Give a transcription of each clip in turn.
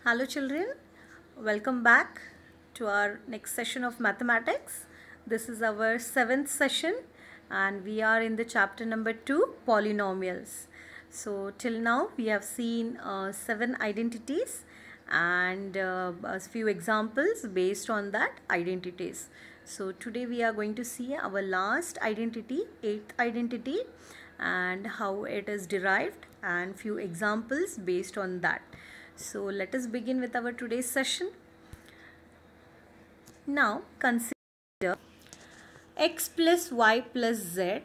Hello children, welcome back to our next session of mathematics. This is our 7th session and we are in the chapter number 2, polynomials. So till now we have seen 7 identities and a few examples based on that identities. So today we are going to see our last identity, 8th identity, and how it is derived and few examples based on that. So let us begin with our today's session. Now consider x plus y plus z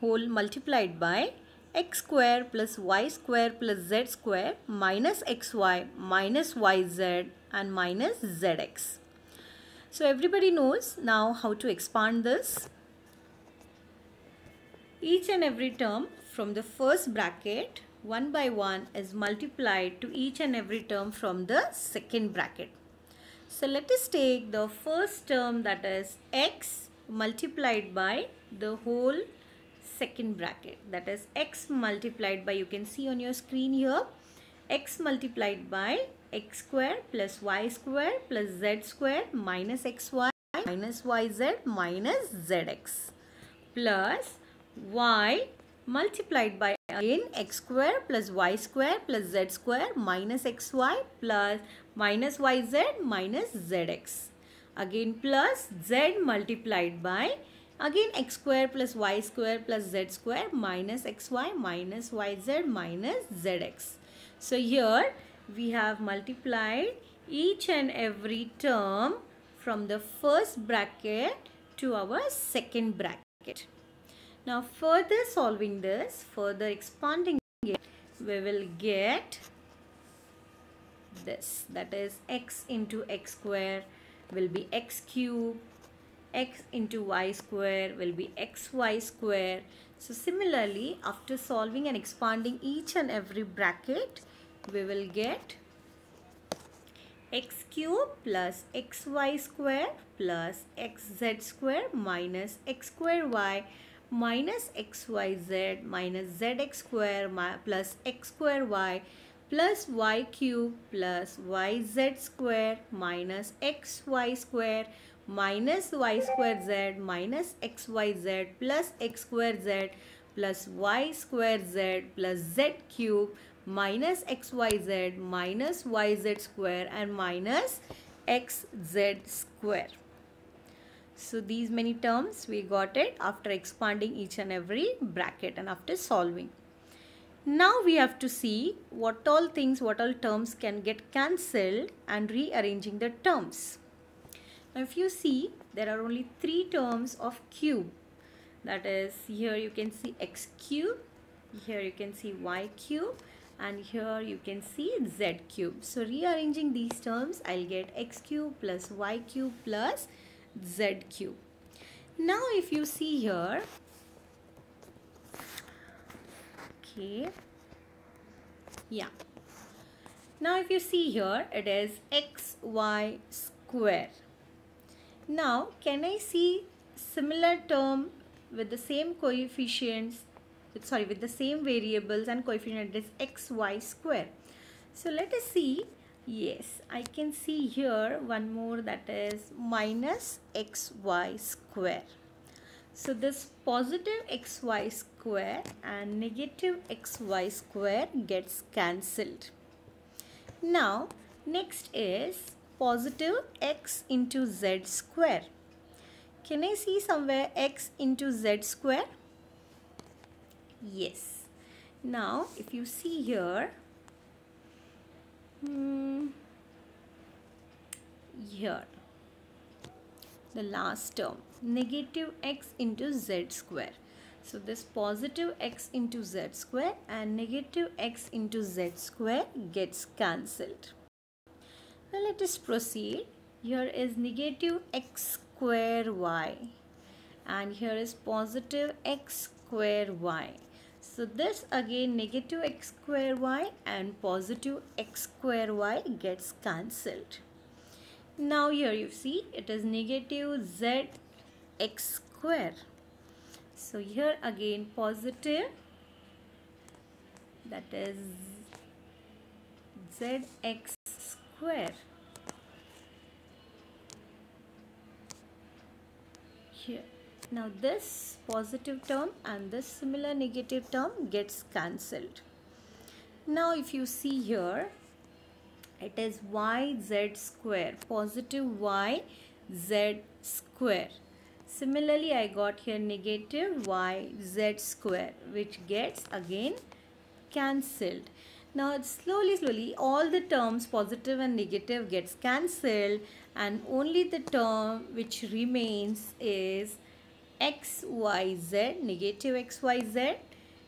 whole multiplied by x square plus y square plus z square minus xy minus yz and minus zx. So everybody knows now how to expand this. Each and every term from the first bracket one by one is multiplied to each and every term from the second bracket. So let us take the first term, that is x multiplied by the whole second bracket, that is x multiplied by, you can see on your screen here, x multiplied by x square plus y square plus z square minus xy minus yz minus zx plus y multiplied by again x square plus y square plus z square minus xy plus minus yz minus zx. Again plus z multiplied by again x square plus y square plus z square minus xy minus yz minus zx. So here we have multiplied each and every term from the first bracket to our second bracket. Now further solving this, further expanding it, we will get this, that is x into x square will be x cube, x into y square will be xy square. So similarly, after solving and expanding each and every bracket, we will get x cube plus xy square plus xz square minus x square y minus xyz minus zx square plus x square y plus y cube plus yz square minus xy square minus y square z minus xyz plus x square z plus y square z plus z cube minus xyz minus yz square and minus xz square. So these many terms we got it after expanding each and every bracket and after solving. Now we have to see what all terms can get cancelled and rearranging the terms. Now if you see, there are only 3 terms of cube. That is, here you can see x cube, here you can see y cube, and here you can see z cube. So rearranging these terms, I'll get x cube plus y cube plus z cube. Now if you see here, okay, yeah, now if you see here, it is xy square. Now can I see similar term with the same coefficients, with the same variables and coefficient, it is xy square. So let us see. Yes, I can see here one more, that is minus xy square. So this positive xy square and negative xy square gets cancelled. Now next is positive x into z square. Can I see somewhere x into z square? Yes. Now if you see here, here the last term, negative x into z square. So this positive x into z square and negative x into z square gets cancelled. Now let us proceed. Here is negative x square y and here is positive x square y. So this again negative x square y and positive x square y gets cancelled. Now here you see it is negative z x square. So here again positive, that is zx square. Here. Now this positive term and this similar negative term gets cancelled. Now if you see here, it is yz square, positive yz square. Similarly, I got here negative yz square, which gets again cancelled. Now slowly all the terms positive and negative gets cancelled, and only the term which remains is xyz, negative xyz,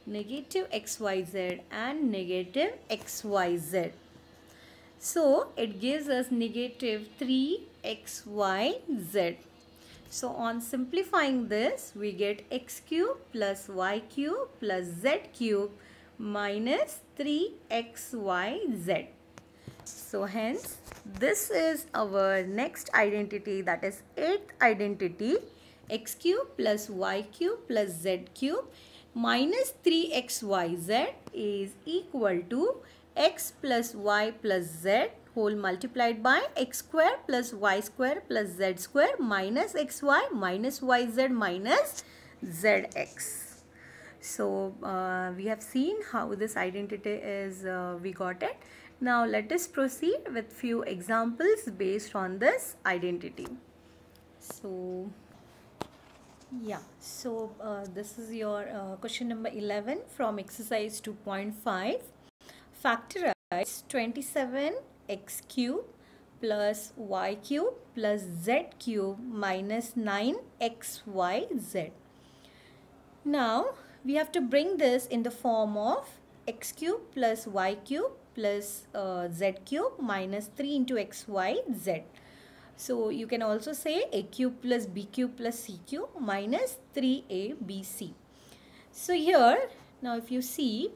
negative xyz and negative xyz. So it gives us negative 3xyz. So on simplifying this, we get x cube plus y cube plus z cube minus 3xyz. So hence this is our next identity, that is 8th identity, x cube plus y cube plus z cube minus 3xyz is equal to x plus y plus z whole multiplied by x square plus y square plus z square minus xy minus yz minus zx. So we have seen how this identity is we got it. Now let us proceed with few examples based on this identity. So yeah, so this is your question number 11 from exercise 2.5. Factorize 27x cube plus y cube plus z cube minus 9xyz. Now we have to bring this in the form of x cube plus y cube plus z cube minus 3 into xyz. So you can also say a cube plus b cube plus c cube minus 3abc. So here, now if you see,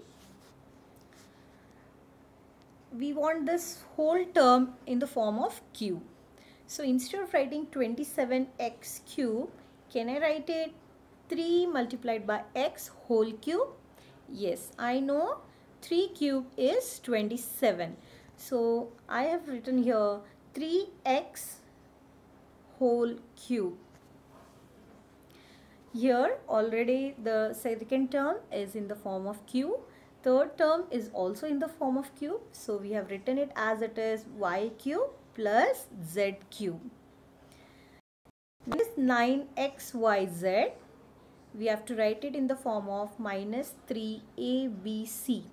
we want this whole term in the form of cube. So instead of writing 27x cube, can I write it 3 multiplied by x whole cube? Yes, I know 3 cube is 27. So I have written here 3x whole cube. Here already the second term is in the form of cube. Third term is also in the form of cube. So we have written it as it is y cube plus z cube. This 9xyz, we have to write it in the form of minus 3abc.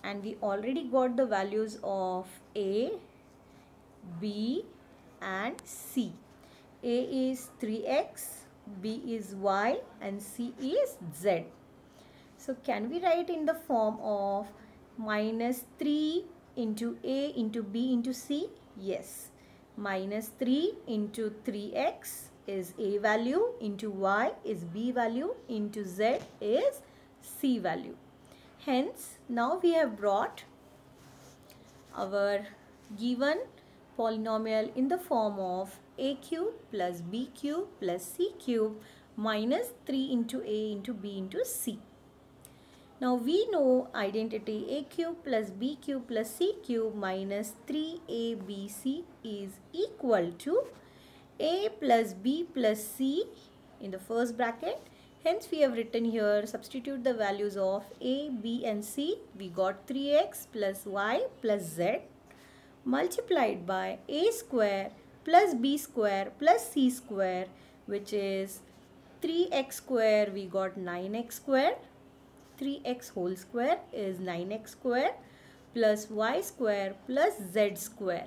And we already got the values of a, b and c. A is 3x, b is y and c is z. So can we write in the form of minus 3 into a into b into c? Yes. Minus 3 into 3x is a value, into y is b value, into z is c value. Hence, now we have brought our given polynomial in the form of a cube plus b cube plus c cube minus 3 into a into b into c. Now we know identity a cube plus b cube plus c cube minus 3abc is equal to a plus b plus c in the first bracket. Hence we have written here, substitute the values of a, b and c. We got 3x plus y plus z multiplied by a square plus b square plus c square, which is 3x square, we got 9x square. 3x whole square is 9x square plus y square plus z square,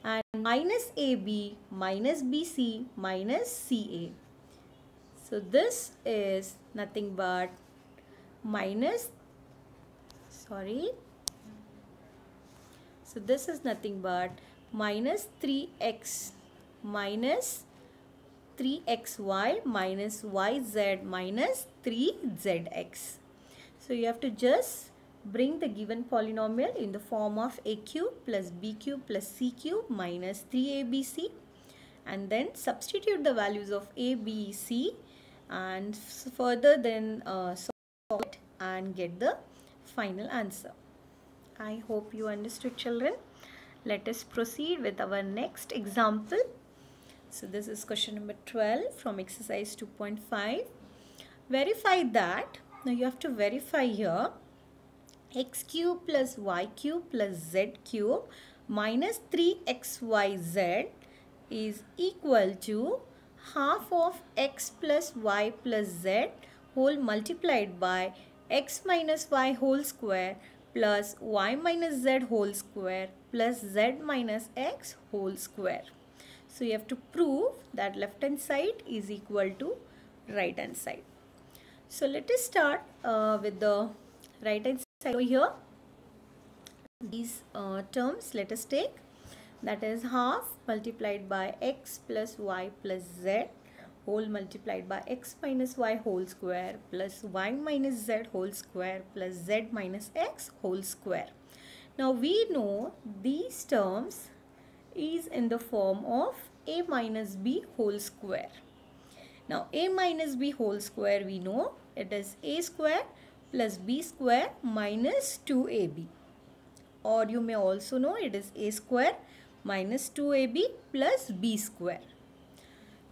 and minus ab minus bc minus ca. So this is nothing but so this is nothing but minus 3x minus 3xy minus yz minus 3zx. So you have to just bring the given polynomial in the form of a cube plus b cube plus c cube minus 3abc, and then substitute the values of a, b, c and further then solve it and get the final answer. I hope you understood, children. Let us proceed with our next example. So this is question number 12 from exercise 2.5. Verify that. Now you have to verify here x cube plus y cube plus z cube minus 3xyz is equal to half of x plus y plus z whole multiplied by x minus y whole square plus y minus z whole square plus z minus x whole square. So you have to prove that left hand side is equal to right hand side. So let us start with the right hand side over here. These terms let us take, that is half multiplied by x plus y plus z whole multiplied by x minus y whole square plus y minus z whole square plus z minus x whole square. Now we know these terms is in the form of a minus b whole square. Now a minus b whole square, we know it is a square plus b square minus 2ab, or you may also know it is a square minus 2ab plus b square.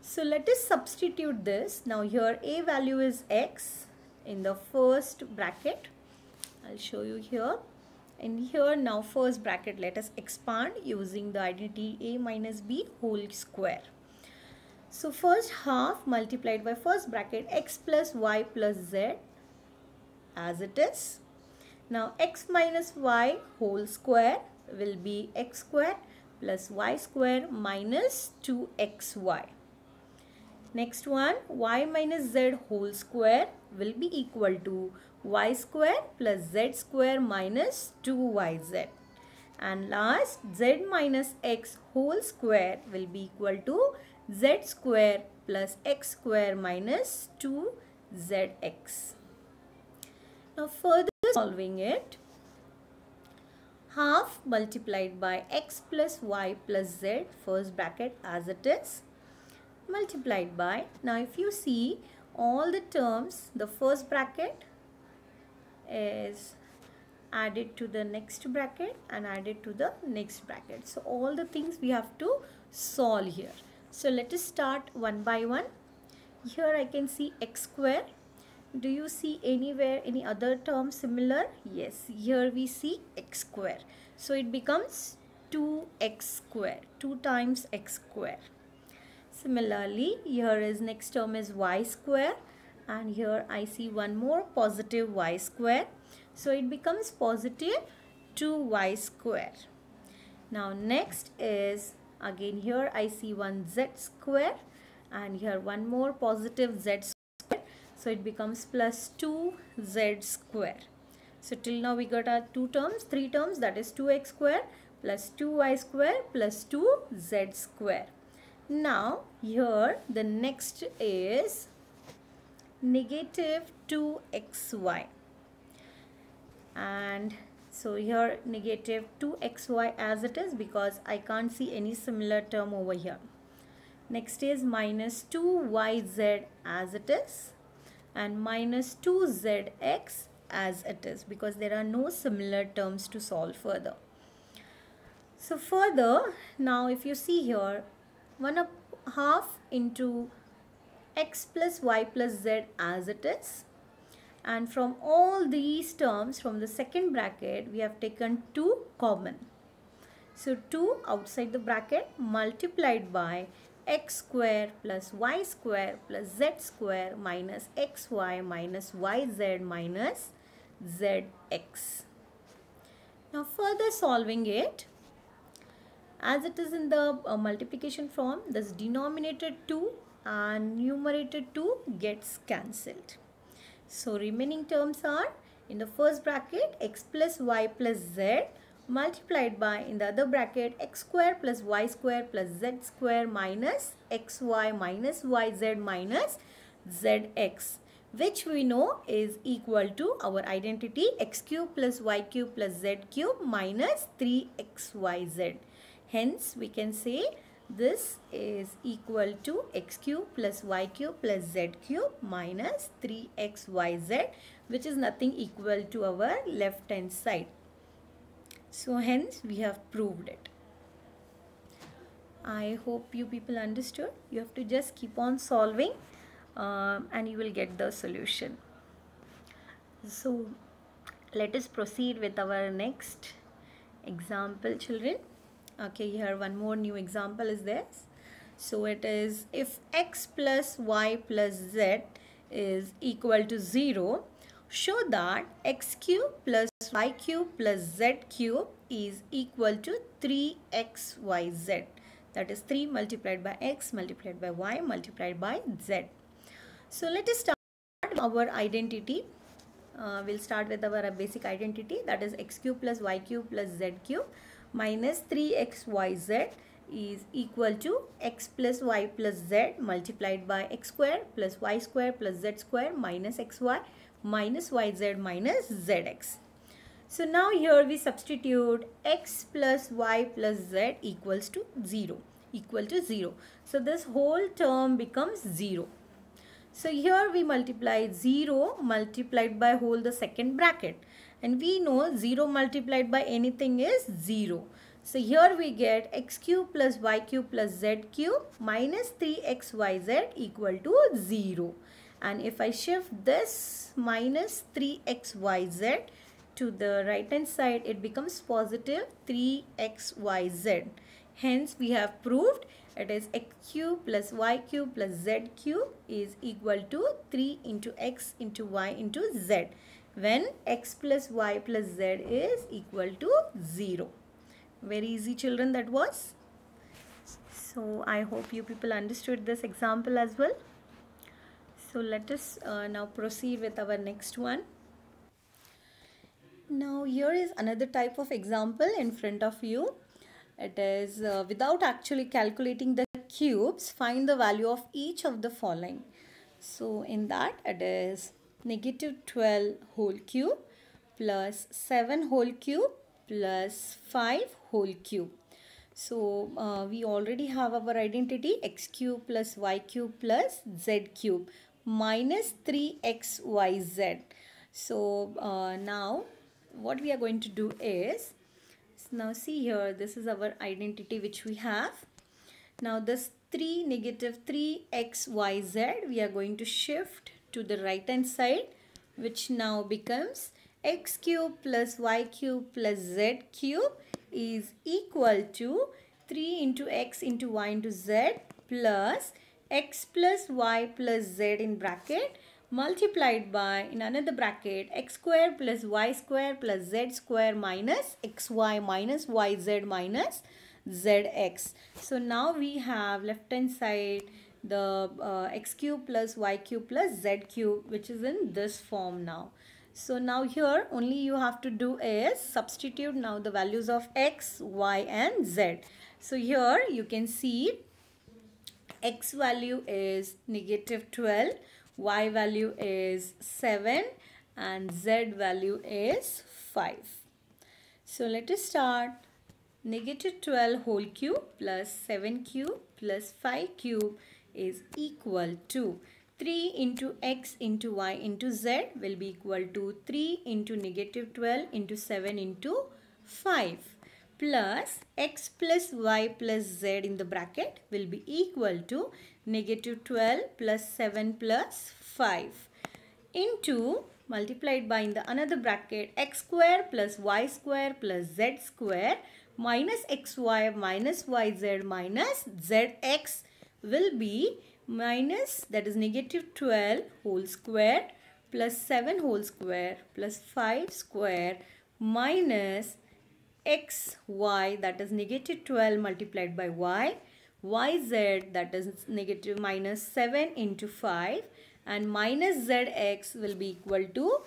So let us substitute this. Now here a value is x in the first bracket. I'll show you here. And here now first bracket let us expand using the identity a minus b whole square. So first half multiplied by first bracket x plus y plus z as it is. Now x minus y whole square will be x square plus y square minus 2xy. Next one, y minus z whole square will be equal to y square plus z square minus 2yz. And last, z minus x whole square will be equal to z square plus x square minus 2zx. Now further solving it, half multiplied by x plus y plus z, first bracket as it is, multiplied by, now if you see all the terms, the first bracket is added to the next bracket and added to the next bracket. So all the things we have to solve here. So let us start one by one. Here I can see x square. Do you see anywhere any other term similar? Yes, here we see x square. So it becomes 2x square, 2 times x square. Similarly, here is next term is y square, and here I see one more positive y square. So it becomes positive 2y square. Now next is again here I see one z square, and here one more positive z square. So it becomes plus 2z square. So till now we got our three terms, that is 2x square plus 2y square plus 2z square. Now here the next is negative 2xy, and so here negative 2xy as it is because I can't see any similar term over here. Next is minus 2yz as it is, and minus 2zx as it is because there are no similar terms to solve further. So further, now if you see here, 1/2 into x plus y plus z as it is, and from all these terms from the second bracket we have taken 2 common. So 2 outside the bracket multiplied by x square plus y square plus z square minus xy minus yz minus zx. Now further solving it, as it is in the multiplication form, this denominator 2 and numerator 2 gets cancelled. So remaining terms are in the first bracket x plus y plus z multiplied by in the other bracket x square plus y square plus z square minus xy minus yz minus zx, which we know is equal to our identity x cube plus y cube plus z cube minus 3xyz. Hence we can say this is equal to x cube plus y cube plus z cube minus 3xyz, which is nothing equal to our left hand side. So hence we have proved it. I hope you people understood. You have to just keep on solving and you will get the solution. So let us proceed with our next example, children. Okay, here one more new example is this. So it is, if x plus y plus z is equal to 0, show that x cube plus y cube plus z cube is equal to 3xyz. That is 3 multiplied by x multiplied by y multiplied by z. So let us start our identity. We'll start with our basic identity, that is x cube plus y cube plus z cube minus 3xyz is equal to x plus y plus z multiplied by x square plus y square plus z square minus xy minus yz minus zx. So now here we substitute x plus y plus z equals to 0, equal to 0. So this whole term becomes 0. So here we multiply 0 multiplied by whole the second bracket, and we know 0 multiplied by anything is 0. So here we get x cube plus y cube plus z cube minus 3xyz equal to 0. And if I shift this minus 3xyz to the right hand side, it becomes positive 3xyz. Hence we have proved it is x cube plus y cube plus z cube is equal to 3 into x into y into z, when x plus y plus z is equal to 0. Very easy, children, that was. So I hope you people understood this example as well. So let us now proceed with our next one. Now here is another type of example in front of you. It is without actually calculating the cubes, find the value of each of the following. So in that, it is negative 12 whole cube plus 7 whole cube plus 5 whole cube. So we already have our identity, x cube plus y cube plus z cube minus 3xyz. So now what we are going to do is, now see here, this is our identity which we have. Now this negative 3xyz we are going to shift to the right hand side, which now becomes x cube plus y cube plus z cube is equal to 3 into x into y into z plus x plus y plus z in bracket multiplied by, in another bracket, x square plus y square plus z square minus xy minus yz minus zx. So now we have left hand side the x cube plus y cube plus z cube, which is in this form now. So now here only you have to do is substitute now the values of x, y and z. So here you can see x value is negative 12, y value is 7 and z value is 5. So let us start. Negative 12 whole cube plus 7 cube plus 5 cube is equal to 3 into x into y into z will be equal to 3 into negative 12 into 7 into 5 plus x plus y plus z in the bracket will be equal to negative 12 plus 7 plus 5 into multiplied by, in the another bracket, x square plus y square plus z square minus xy minus yz minus zx will be minus, that is negative 12 whole square plus 7 whole square plus 5 square minus xy, that is negative 12 multiplied by y, yz, that is negative minus 7 into 5, and minus zx will be equal to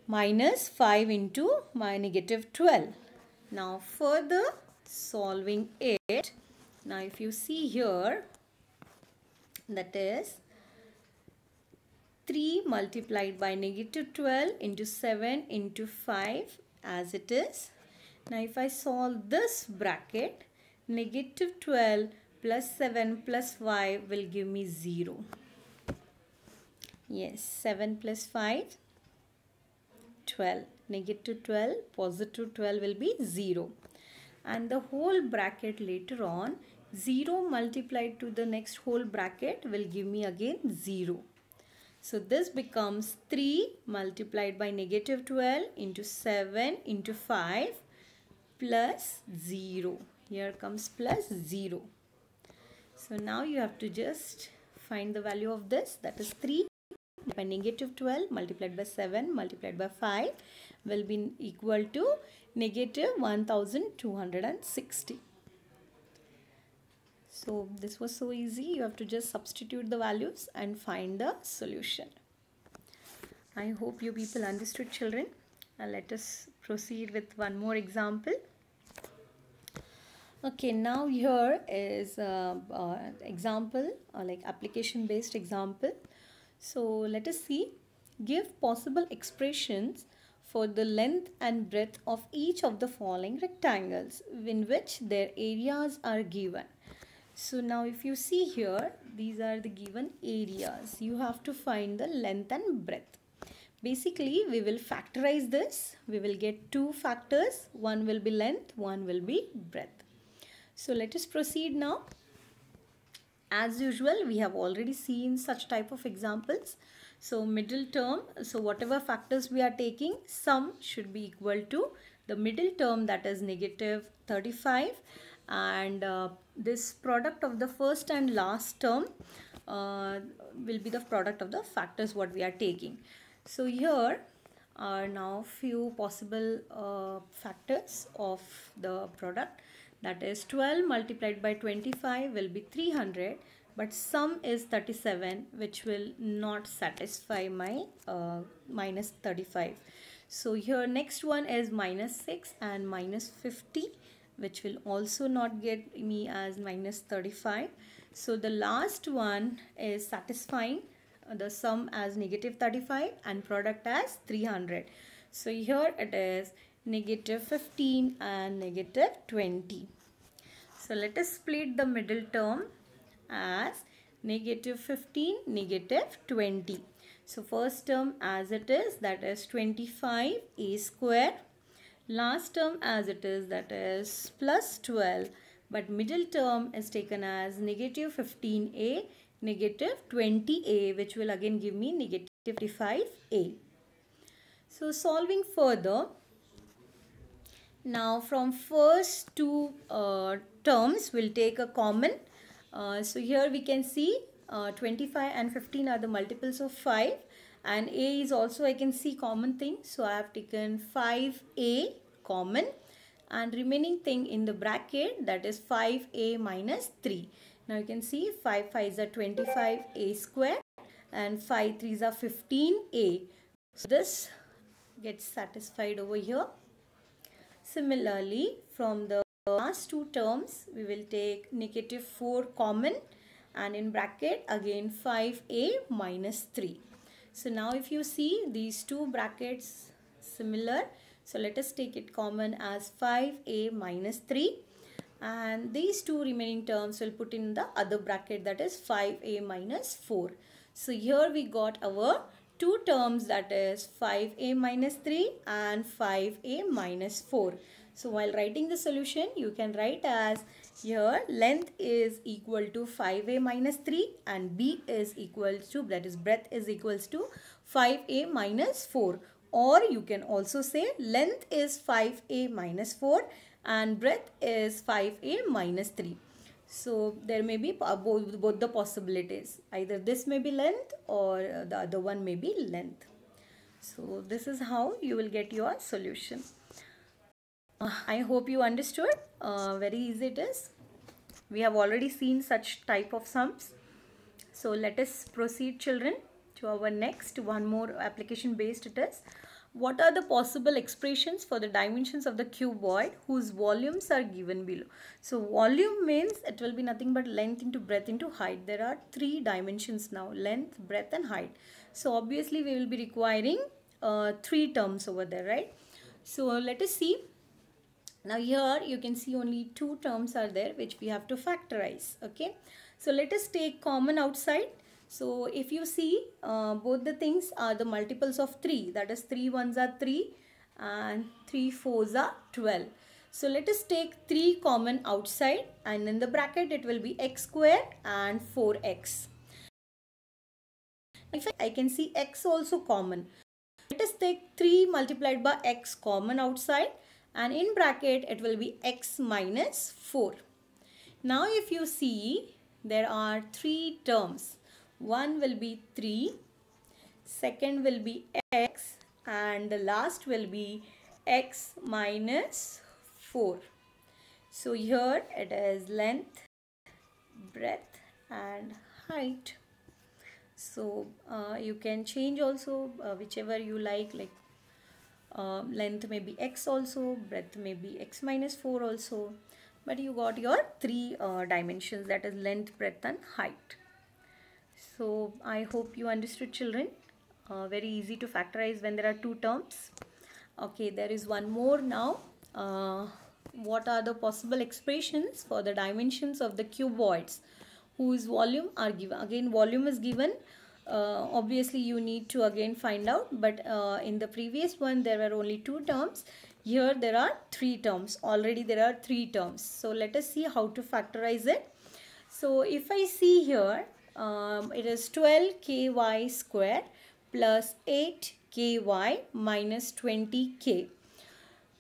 minus 5 into my negative 12. Now further solving it, now if you see here, that is 3 multiplied by negative 12 into 7 into 5 as it is. Now if I solve this bracket, negative 12 plus 7 plus 5 will give me 0. Yes, 7 plus 5, 12. Negative 12, positive 12 will be 0. And the whole bracket later on 0 multiplied to the next whole bracket will give me again 0. So this becomes 3 multiplied by negative 12 into 7 into 5 plus 0. Here comes plus 0. So now you have to just find the value of this, that is 3 by negative 12 multiplied by 7 multiplied by 5 will be equal to negative 1260. So this was so easy. You have to just substitute the values and find the solution. I hope you people understood, children. Let us proceed with one more example. Okay, now here is example like application based example. So let us see. Give possible expressions for the length and breadth of each of the following rectangles in which their areas are given. So now if you see here, these are the given areas. You have to find the length and breadth. Basically, we will factorize this. We will get two factors. One will be length, one will be breadth. So let us proceed now. As usual, we have already seen such type of examples. So middle term, so whatever factors we are taking, sum should be equal to the middle term, that is negative 35, and this product of the first and last term will be the product of the factors what we are taking. So here are now few possible factors of the product, that is 12 multiplied by 25 will be 300, but sum is 37, which will not satisfy my minus 35. So here next one is minus 6 and minus 50, which will also not get me as minus 35. So the last one is satisfying the sum as negative 35 and product as 300. So here it is negative 15 and negative 20. So let us split the middle term as negative 15, negative 20. So first term as it is, that is 25a square. Last term as it is, that is plus 12. But middle term is taken as negative 15a, negative 20a, which will again give me negative 55a. So solving further, now from first two terms we'll take a common. So here we can see 25 and 15 are the multiples of 5, and a is also I can see common thing. So I have taken 5a common, and remaining thing in the bracket, that is 5a minus 3. Now you can see 5 5s are 25a square and 5 3s are 15a. So this gets satisfied over here. Similarly, from the last two terms, we will take negative 4 common, and in bracket again 5a minus 3. So now if you see these two brackets similar, so let us take it common as 5a minus 3, and these two remaining terms will put in the other bracket, that is 5a minus 4. So here we got our two terms, that is 5a minus 3 and 5a minus 4. So while writing the solution, you can write as here length is equal to 5a minus 3 and b is equal to, that is breadth is equals to 5a minus 4. Or you can also say length is 5a minus 4 and breadth is 5a minus 3. So there may be both the possibilities. Either this may be length or the other one may be length. So this is how you will get your solution. I hope you understood. Very easy it is. We have already seen such type of sums. So let us proceed, children, to our next one more application based it is. What are the possible expressions for the dimensions of the cuboid whose volumes are given below? So volume means it will be nothing but length into breadth into height. There are three dimensions now, length, breadth and height. So obviously we will be requiring three terms over there, right? So let us see. Now here you can see only two terms are there which we have to factorize. Okay. So let us take common outside. So if you see both the things are the multiples of 3, that is 3 1s are 3 and 3 4s are 12. So let us take 3 common outside, and in the bracket it will be x square and 4x. If I can see x also common. Let us take 3 multiplied by x common outside, and in bracket it will be x minus 4. Now if you see, there are 3 terms. One will be 3, second will be x, and the last will be x minus 4. So here it is length, breadth and height. So you can change also whichever you like length may be x also, breadth may be x minus 4 also, but you got your 3 dimensions, that is length, breadth and height. So I hope you understood, children. Very easy to factorize when there are 2 terms. Okay, there is one more now. What are the possible expressions for the dimensions of the cuboids whose volume are given? Again, volume is given. Obviously you need to again find out, but in the previous one there were only 2 terms. Here there are 3 terms. Already there are 3 terms. So let us see how to factorize it. So if I see here, it is 12ky square plus 8ky minus 20k.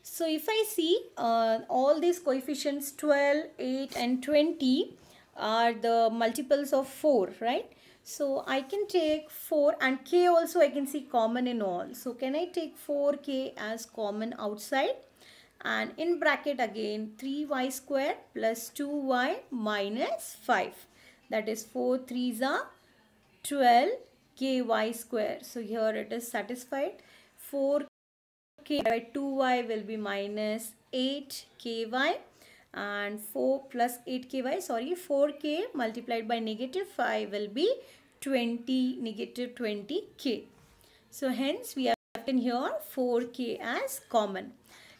So if I see all these coefficients 12, 8 and 20 are the multiples of 4, right? So I can take 4, and k also I can see common in all. So can I take 4k as common outside? And in bracket again 3y square plus 2y minus 5. That is 4 3s are 12 ky square. So here it is satisfied. 4k by 2y will be minus 8ky, and 4 plus 8ky, sorry, 4k multiplied by negative 5 will be negative 20k. So hence we have taken here 4k as common.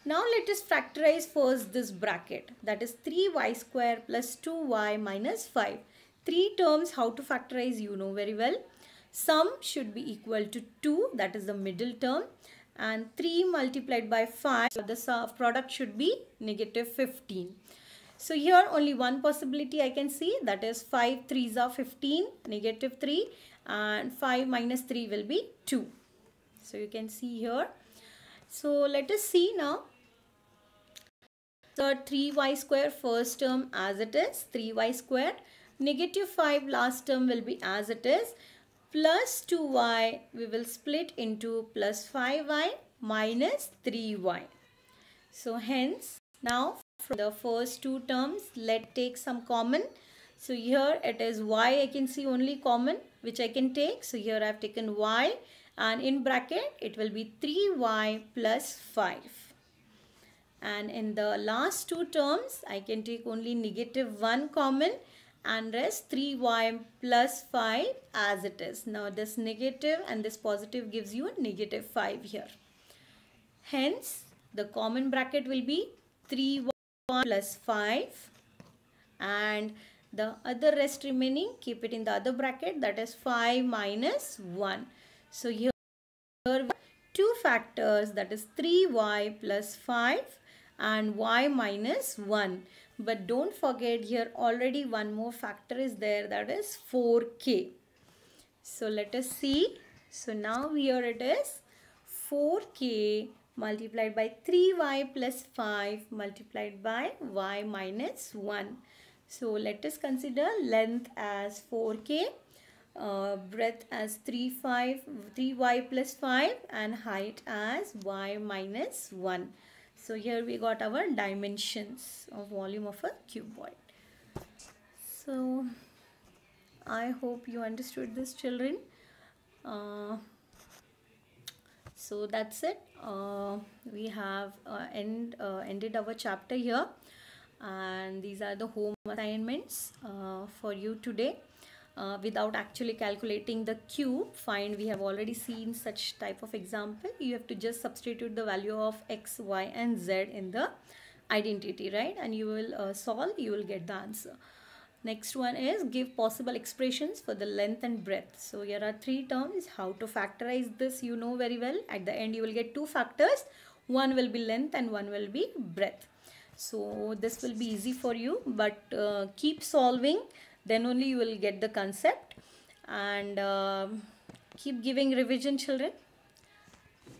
Now let us factorize first this bracket, that is 3y square plus 2y minus 5. 3 terms, how to factorize you know very well. Sum should be equal to 2, that is the middle term, and 3 multiplied by 5, the product should be negative 15. So here only one possibility I can see, that is 5 3s are 15, negative 3, and 5 minus 3 will be 2. So you can see here. So let us see now. So 3y square first term as it is, 3y square, negative 5 last term will be as it is, plus 2y we will split into plus 5y minus 3y. So hence now from the first 2 terms, let's take some common. So here it is y, I can see only common which I can take. So here I have taken y, and in bracket it will be 3y plus 5. And in the last 2 terms I can take only negative 1 common, and rest 3y plus 5 as it is. Now this negative and this positive gives you a negative 5 here. Hence the common bracket will be 3y plus 5, and the other rest remaining keep it in the other bracket, that is 5 minus 1. So here 2 factors, that is 3y plus 5 and y minus 1. But don't forget here already one more factor is there, that is 4k. So let us see. So now here it is 4k multiplied by 3y plus 5 multiplied by y minus 1. So let us consider length as 4k, breadth as 3y plus 5 and height as y minus 1. So here we got our dimensions of volume of a cuboid. So I hope you understood this, children. So that's it. We have ended our chapter here, and these are the home assignments for you today. Without actually calculating the cube, find, we have already seen such type of example. You have to just substitute the value of x, y and z in the identity, right? And you will solve, you will get the answer. Next one is give possible expressions for the length and breadth. So here are 3 terms. How to factorize this you know very well. At the end you will get 2 factors. One will be length and one will be breadth. So this will be easy for you, but keep solving, then only you will get the concept. And keep giving revision, children.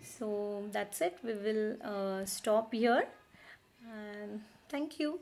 So that's it, we will stop here, and thank you.